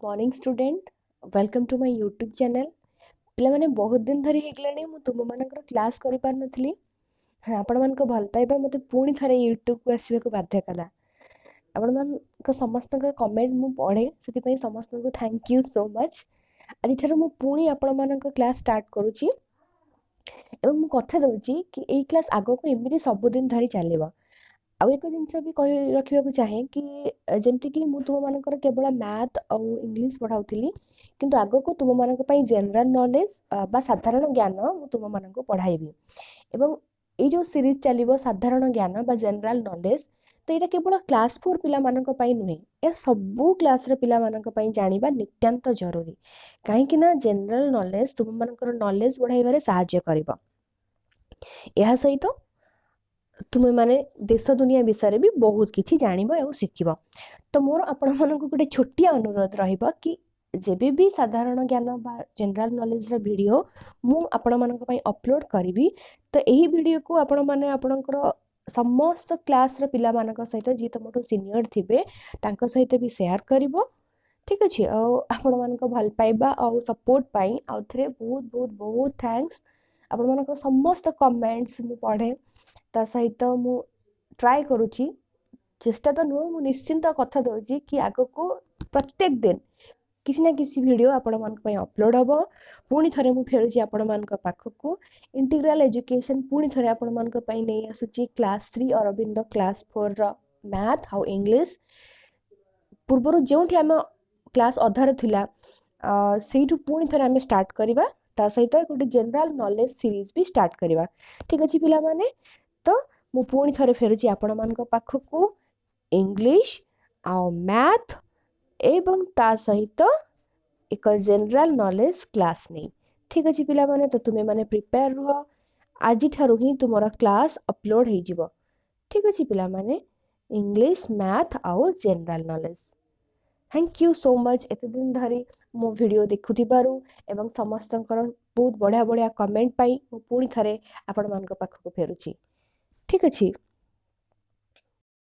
Morning student welcome to my YouTube channel पिला माने बहुत दिन धरी हेगलानी मु तुम मानकर क्लास करि पार नथली आपण मान को भल पाइबा मते पुणी थरे यूट्यूब को आसीबे को बाध्य कला आपण मान को समस्त का कमेंट मु पढे सेति पई समस्त को थैंक यू सो मच आदि थरे मु पुणी आपण मान को क्लास स्टार्ट करूची एवं मु कथा दउची कि एई क्लास आगो को एमिति सब दिन धरी चलेबा आउ एक जिनस भी कहि रखिबा को चाहे कि जेमति कि मु तुम मानकर केवल मैथ और इंग्लिश पढ़ाउथिली किंतु आगो को तुम मानक पई जनरल नॉलेज बा साधारण ज्ञान मु तुम मानक पढ़ाइबी एवं ए जो सीरीज चलिबो साधारण ज्ञान बा जनरल नॉलेज तो एटा केवल क्लास 4 पिला मानक पई नुहे ए सबु क्लास रे पिला मानक पई जानिबा नित्यांत जरूरी काहे कि ना जनरल नॉलेज तुम मानकर नॉलेज बढ़ाइबारे सहायता करबो एहा सहित तुम माने देश दुनिया विषय भी बहुत किछि जानिबो एवं शिखिबो तो मोर आपण मानक गोटे छोटिया अनुरोध रहिबा कि जेबे भी साधारण ज्ञान बा जनरल नॉलेज रा वीडियो मु आपण मानक पई अपलोड करबी तो एही वीडियो को आपण माने आपणकर समस्त क्लास रा पिला मानक सहित जी तमठो सीनियर थिबे तांको सहित भी शेयर करिवो ठीक अछि आ आपण मानक भल पाइबा आ सपोर्ट पाई आ थरे बहुत बहुत बहुत थैंक्स आपण मानक समस्त कमेंट्स मु पढे ता सहित मु ट्राई करूची चेष्टा तो नुह मु निश्चिंत कथा दउची कि आगो को प्रत्येक दिन किसी ना किसी वीडियो आपण मान पई अपलोड हबो पुणी थरे मु फेरुची आपण मान को पाखकू इंटीग्रल एजुकेशन पुणी थरे आपण मान को पई नै आसुची क्लास 3 अरविंदो क्लास 4 रो मैथ हाउ इंग्लिश पूर्वरु जेउठी हम क्लास अधार थिला सेइठु पुणी थरे हम स्टार्ट करिबा ता सहित गोटे जनरल नॉलेज सीरीज भी स्टार्ट करिबा ठीक अछि पिला माने तो मु पुणी थरे फेरुची आपण मान को पाखकू इंग्लिश आ मैथ एवं ता सहित एक जनरल नॉलेज क्लास नहीं ठीक अछि पिला माने तो तुमे माने प्रिपेयर रुह आज ठारु ही तुमरा क्लास अपलोड हे जिवो ठीक अछि पिला माने इंग्लिश मैथ आउ general knowledge thank you so much एते दिन धरी मो वीडियो देखुथिबारु एवं समस्तंकर बहुत बढ़िया बढ़िया कमेंट पाई मो पुणी थरे आपण मान को पाखको फेरुची ठीक अछि।